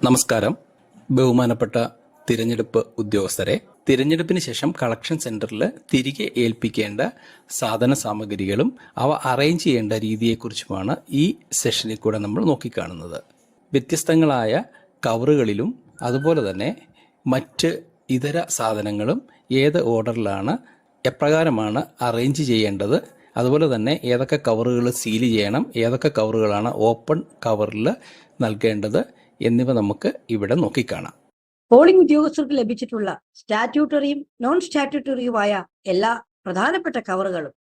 നമസ്കാരം. ബഹുമാനപ്പെട്ട തിരഞ്ഞെടുപ്പ് ഉദ്യോഗസ്ഥരെ, തിരഞ്ഞെടുപ്പിന് ശേഷം കളക്ഷൻ സെന്ററിൽ തിരികെ ഏൽപ്പിക്കേണ്ട സാധന സാമഗ്രികളും അവ അറേഞ്ച് ചെയ്യേണ്ട രീതിയെക്കുറിച്ചുമാണ് ഈ സെഷനിൽ കൂടെ നമ്മൾ നോക്കിക്കാണുന്നത്. വ്യത്യസ്തങ്ങളായ കവറുകളിലും അതുപോലെ തന്നെ മറ്റ് ഇതര സാധനങ്ങളും ഏത് ഓർഡറിലാണ്, എപ്രകാരമാണ് അറേഞ്ച് ചെയ്യേണ്ടത്, അതുപോലെ തന്നെ ഏതൊക്കെ കവറുകൾ സീൽ ചെയ്യണം, ഏതൊക്കെ കവറുകളാണ് ഓപ്പൺ കവറിൽ നൽകേണ്ടത് എന്നിവ നമുക്ക് ഇവിടെ നോക്കിക്കാണാം. പോളിംഗ് ഉദ്യോഗസ്ഥർക്ക് ലഭിച്ചിട്ടുള്ള സ്റ്റാറ്റ്യൂട്ടറിയും നോൺ സ്റ്റാറ്റ്യൂട്ടറിയുമായ എല്ലാ പ്രധാനപ്പെട്ട കവറുകളും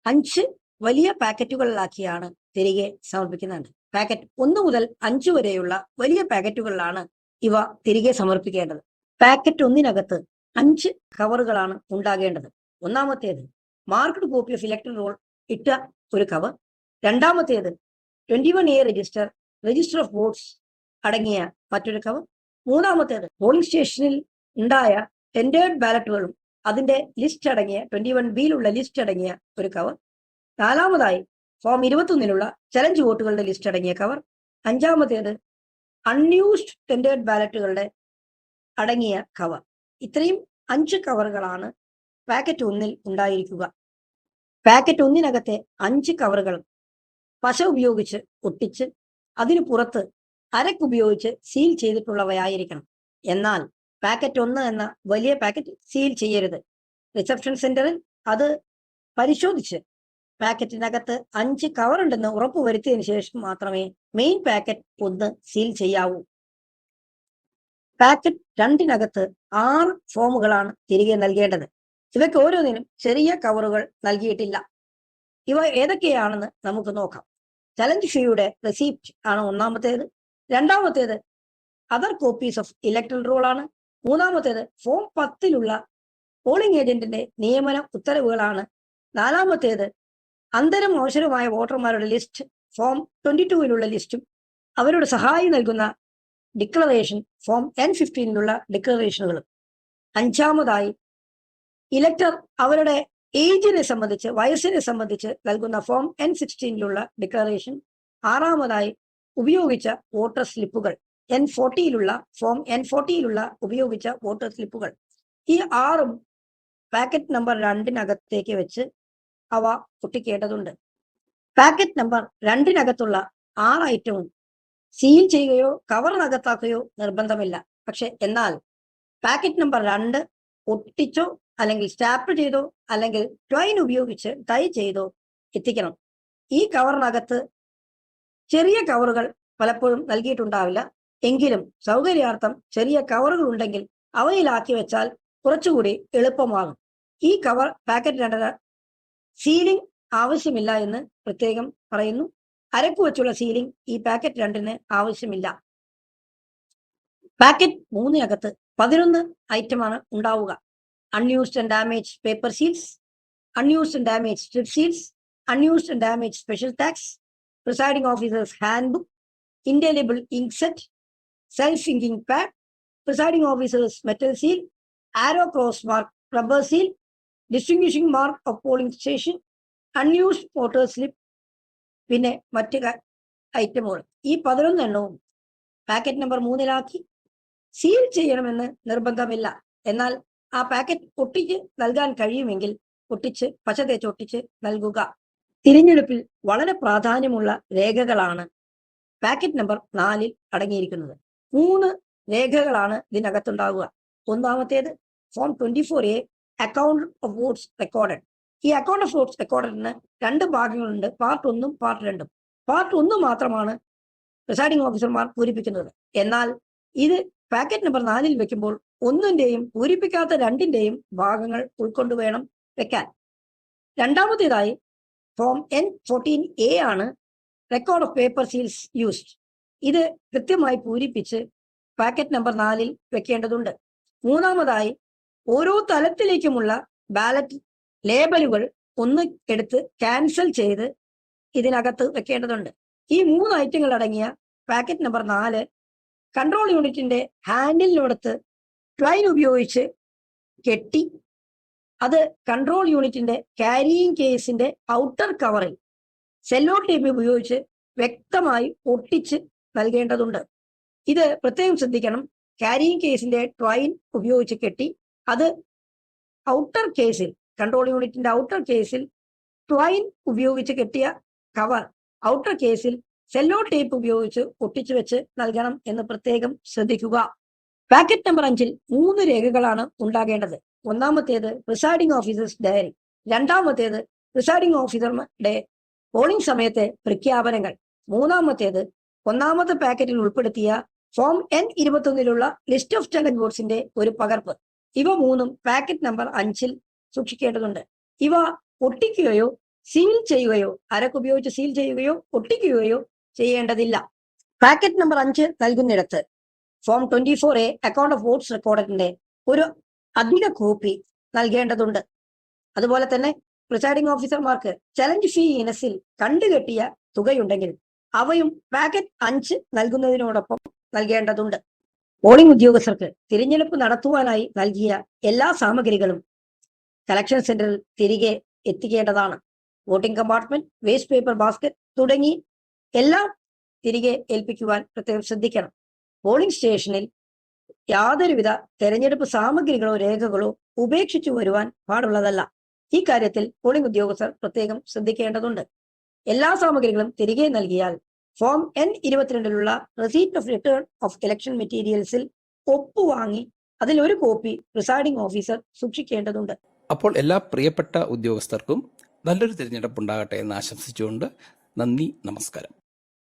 5 വലിയ പാക്കറ്റുകളിലാക്കിയാണ് തിരികെ സമർപ്പിക്കുന്നത്. പാക്കറ്റ് 1 മുതൽ 5 വരെയുള്ള വലിയ പാക്കറ്റുകളിലാണ് ഇവ തിരികെ സമർപ്പിക്കേണ്ടത്. പാക്കറ്റ് 1-നകത്ത് 5 കവറുകളാണ് ഉണ്ടാകേണ്ടത്. ഒന്നാമത്തേത് marked copy of electoral role ഇട്ട ഒരു കവർ. രണ്ടാമത്തേത് 21A രജിസ്റ്റർ ഓഫ് വോട്ട്സ് അടങ്ങിയ മറ്റൊരു കവർ. മൂന്നാമത്തേത് പോളിംഗ് സ്റ്റേഷനിൽ ഉണ്ടായ ടെൻഡേർഡ് ബാലറ്റുകളും അതിന്റെ ലിസ്റ്റ് അടങ്ങിയ 21Bയിലുള്ള ലിസ്റ്റ് അടങ്ങിയ ഒരു കവർ. നാലാമതായി ഫോം 21-ലുള്ള ചലഞ്ച് വോട്ടുകളുടെ ലിസ്റ്റ് അടങ്ങിയ കവർ. അഞ്ചാമത്തേത് അൺയൂസ്ഡ് ടെൻഡേർഡ് ബാലറ്റുകളുടെ അടങ്ങിയ കവർ. ഇത്രയും 5 കവറുകളാണ് പാക്കറ്റ് 1-ൽ ഉണ്ടായിരിക്കുക. പാക്കറ്റ് 1-നകത്തെ 5 കവറുകൾ പശ ഉപയോഗിച്ച് ഒട്ടിച്ച് അതിനു പുറത്ത് അരക്കുപയോഗിച്ച് സീൽ ചെയ്തിട്ടുള്ളവയായിരിക്കണം. എന്നാൽ പാക്കറ്റ് 1 എന്ന വലിയ പാക്കറ്റ് സീൽ ചെയ്യരുത്. റിസപ്ഷൻ സെന്ററിൽ അത് പരിശോധിച്ച് പാക്കറ്റിനകത്ത് 5 കവർ ഉണ്ടെന്ന് ഉറപ്പുവരുത്തിയതിനു ശേഷം മാത്രമേ മെയിൻ പാക്കറ്റ് 1 സീൽ ചെയ്യാവൂ. പാക്കറ്റ് 2-നകത്ത് 6 ഫോമുകളാണ് തിരികെ നൽകേണ്ടത്. ഇവയ്ക്ക് ഓരോന്നിനും ചെറിയ കവറുകൾ നൽകിയിട്ടില്ല. ഇവ ഏതൊക്കെയാണെന്ന് നമുക്ക് നോക്കാം. ചലഞ്ച് ഷീയുടെ റെസിപ്റ്റ് ആണ് ഒന്നാമത്തേത്. രണ്ടാമത്തേത് other copies of electoral role ആണ്. മൂന്നാമത്തേത് ഫോം 10-ലുള്ള പോളിംഗ് ഏജന്റിന്റെ നിയമന ഉത്തരവുകളാണ്. നാലാമത്തേത് അന്തരം അവസരമായ വോട്ടർമാരുടെ ലിസ്റ്റ്, ഫോം 22-ലുള്ള ലിസ്റ്റും അവരുടെ സഹായം നൽകുന്ന ഡിക്ലറേഷൻ, ഫോം N15-ലുള്ള ഡിക്ലറേഷനുകളും. അഞ്ചാമതായി ഇലക്ടർ അവരുടെ ഏജിനെ സംബന്ധിച്ച്, വയസ്സിനെ സംബന്ധിച്ച് നൽകുന്ന ഫോം N16-ലുള്ള ഡിക്ലറേഷൻ. ആറാമതായി ഉപയോഗിച്ച വോട്ടർ സ്ലിപ്പുകൾ, ഫോം N40-ലുള്ള ഉപയോഗിച്ച വോട്ടർ സ്ലിപ്പുകൾ. ഈ 6ഉം പാക്കറ്റ് നമ്പർ 2-നകത്തേക്ക് വെച്ച് അവ ഒട്ടിക്കേണ്ടതുണ്ട്. പാക്കറ്റ് നമ്പർ 2-നകത്തുള്ള 6 ഐറ്റവും സീൽ ചെയ്യുകയോ കവറിനകത്താക്കുകയോ നിർബന്ധമില്ല. എന്നാൽ പാക്കറ്റ് നമ്പർ 2 ഒട്ടിച്ചോ അല്ലെങ്കിൽ സ്റ്റാപ്പിൾ ചെയ്തോ അല്ലെങ്കിൽ ട്വൈൻ ഉപയോഗിച്ച് ടൈ ചെയ്തോ എത്തിക്കണം. ഈ കവറിനകത്ത് ചെറിയ കവറുകൾ പലപ്പോഴും നൽകിയിട്ടുണ്ടാവില്ല. എങ്കിലും സൗകര്യാർത്ഥം ചെറിയ കവറുകൾ ഉണ്ടെങ്കിൽ അവയിലാക്കി വെച്ചാൽ കുറച്ചുകൂടി എളുപ്പമാകും. ഈ കവർ പാക്കറ്റ് 2 സീലിംഗ് ആവശ്യമില്ല എന്ന് പ്രത്യേകം പറയുന്നു. അരക്ക് വെച്ചുള്ള സീലിംഗ് ഈ പാക്കറ്റ് 2-ന് ആവശ്യമില്ല. പാക്കറ്റ് 3-നകത്ത് 11 ഐറ്റമാണ് ഉണ്ടാവുക. Unused and damage paper seals, unused and damage strip seals, unused and damage special tags, presiding officers handbook, indelible ink set, self inking pad, presiding officers metal seal, arrow cross mark rubber seal, distinguishing mark of polling station, unused voter slip, പിന്നെ മറ്റ് ഐറ്റമുകൾ. ഈ 11 എണ്ണവും packet number 3-ലാക്കി seal ചെയ്യണമെന്ന് നിർബന്ധമില്ല. എന്നാൽ ആ packet ഒട്ടിച്ച് നൽകാൻ കഴിയുമെങ്കിൽ ഒട്ടിച്ച് പശ തേച്ച് ഒട്ടിച്ച് നൽകുക. തിരഞ്ഞെടുപ്പിൽ വളരെ പ്രാധാന്യമുള്ള രേഖകളാണ് പാക്കറ്റ് നമ്പർ 4-ൽ അടങ്ങിയിരിക്കുന്നത്. 3 രേഖകളാണ് ഇതിനകത്തുണ്ടാവുക. ഒന്നാമത്തേത് form 24A account of votes recorded. ഈ അക്കൗണ്ട് ഓഫ് വോട്ട്സ് റെക്കോർഡഡിന് 2 ഭാഗങ്ങളുണ്ട്, പാർട്ട് 1-ഉം പാർട്ട് 2-ഉം. പാർട്ട് 1 മാത്രമാണ് പ്രിസൈഡിംഗ് ഓഫീസർമാർ പൂരിപ്പിക്കുന്നത്. എന്നാൽ ഇത് പാക്കറ്റ് നമ്പർ 4-ൽ വെക്കുമ്പോൾ 1-ന്റെയും പൂരിപ്പിക്കാത്ത 2-ന്റെയും ഭാഗങ്ങൾ ഉൾക്കൊണ്ട് വേണം വെക്കാൻ. രണ്ടാമത്തേതായി ഫോം N14A ആണ് record of paper seals used. ഇത് കൃത്യമായി പൂരിപ്പിച്ച് പാക്കറ്റ് നമ്പർ 4-ൽ വെക്കേണ്ടതുണ്ട്. മൂന്നാമതായി ഓരോ തലത്തിലേക്കുമുള്ള ബാലറ്റ് ലേബലുകൾ ഒന്ന് എടുത്ത് ക്യാൻസൽ ചെയ്ത് ഇതിനകത്ത് വെക്കേണ്ടതുണ്ട്. ഈ 3 ഐറ്റങ്ങൾ അടങ്ങിയ പാക്കറ്റ് നമ്പർ 4 കൺട്രോൾ യൂണിറ്റിന്റെ ഹാൻഡിലിനോടത്ത് ട്വൈൻ ഉപയോഗിച്ച് കെട്ടി അത് കൺട്രോൾ യൂണിറ്റിന്റെ ക്യാരിയിങ് കേസിന്റെ ഔട്ടർ കവറിൽ സെല്ലോ ടേപ്പ് ഉപയോഗിച്ച് വ്യക്തമായി ഒട്ടിച്ച് നൽകേണ്ടതുണ്ട്. ഇത് പ്രത്യേകം ശ്രദ്ധിക്കണം. ക്യാരിയിങ് കേസിന്റെ ട്വൈൻ ഉപയോഗിച്ച് കെട്ടി അത് ഔട്ടർ കേസിൽ, കൺട്രോൾ യൂണിറ്റിന്റെ ഔട്ടർ കേസിൽ ട്വൈൻ ഉപയോഗിച്ച് കെട്ടിയ കവർ ഔട്ടർ കേസിൽ സെല്ലോ ടേപ്പ് ഉപയോഗിച്ച് ഒട്ടിച്ചു വെച്ച് നൽകണം എന്ന് പ്രത്യേകം ശ്രദ്ധിക്കുക. പാക്കറ്റ് നമ്പർ 5-ൽ 3 രേഖകളാണ് ഉണ്ടാകേണ്ടത്. ഒന്നാമത്തേത് പ്രിസൈഡിംഗ് ഓഫീസേഴ്സ് ഡയറി, രണ്ടാമത്തേത് പ്രിസൈഡിംഗ് ഓഫീസറുടെ പോളിംഗ് സമയത്തെ പ്രഖ്യാപനങ്ങൾ, മൂന്നാമത്തേത് ഒന്നാമത്തെ പാക്കറ്റിൽ ഉൾപ്പെടുത്തിയ form N-21 list of challenge ബോർഡ്സിന്റെ ഒരു പകർപ്പ്. ഇവ മൂന്നും പാക്കറ്റ് നമ്പർ 5-ൽ സൂക്ഷിക്കേണ്ടതുണ്ട്. ഇവ ഒട്ടിക്കുകയോ സീൽ ചെയ്യുകയോ, അരക്കുപയോഗിച്ച് സീൽ ചെയ്യുകയോ ഒട്ടിക്കുകയോ ചെയ്യേണ്ടതില്ല. പാക്കറ്റ് നമ്പർ 5 നൽകുന്നിടത്ത് form 24A account of votes റെക്കോർഡിന്റെ ഒരു അധിക കോപ്പി നൽകേണ്ടതുണ്ട്. അതുപോലെ തന്നെ പ്രിസൈഡിംഗ് ഓഫീസർമാർക്ക് ചലഞ്ച് ഫീ ഇനസിൽ കണ്ടുകെട്ടിയ തുകയുണ്ടെങ്കിൽ അവയും പാക്കറ്റ് 5 നൽകുന്നതിനോടൊപ്പം നൽകേണ്ടതുണ്ട്. പോളിംഗ് ഉദ്യോഗസ്ഥർക്ക് തിരഞ്ഞെടുപ്പ് നടത്തുവാനായി നൽകിയ എല്ലാ സാമഗ്രികളും കളക്ഷൻ സെന്ററിൽ തിരികെ എത്തിക്കേണ്ടതാണ്. Voting compartment, waste paper basket തുടങ്ങി എല്ലാം തിരികെ ഏൽപ്പിക്കുവാൻ പ്രത്യേകം ശ്രദ്ധിക്കണം. പോളിംഗ് സ്റ്റേഷനിൽ യാതൊരുവിധ തെരഞ്ഞെടുപ്പ് സാമഗ്രികളോ രേഖകളോ ഉപേക്ഷിച്ചു വരുവാൻ പാടുള്ളതല്ല. ഈ കാര്യത്തിൽ പോളിംഗ് ഉദ്യോഗസ്ഥർ പ്രത്യേകം ശ്രദ്ധിക്കേണ്ടതുണ്ട്. എല്ലാ സാമഗ്രികളും തിരികെ നൽകിയാൽ form N-22 receipt of return of election മെറ്റീരിയൽസിൽ ഒപ്പുവാങ്ങി അതിൽ ഒരു കോപ്പി പ്രിസൈഡിംഗ് ഓഫീസർ സൂക്ഷിക്കേണ്ടതുണ്ട്. അപ്പോൾ എല്ലാ പ്രിയപ്പെട്ട ഉദ്യോഗസ്ഥർക്കും നല്ലൊരു തിരഞ്ഞെടുപ്പ് ഉണ്ടാകട്ടെ എന്ന് ആശംസിച്ചുകൊണ്ട് നന്ദി, നമസ്കാരം.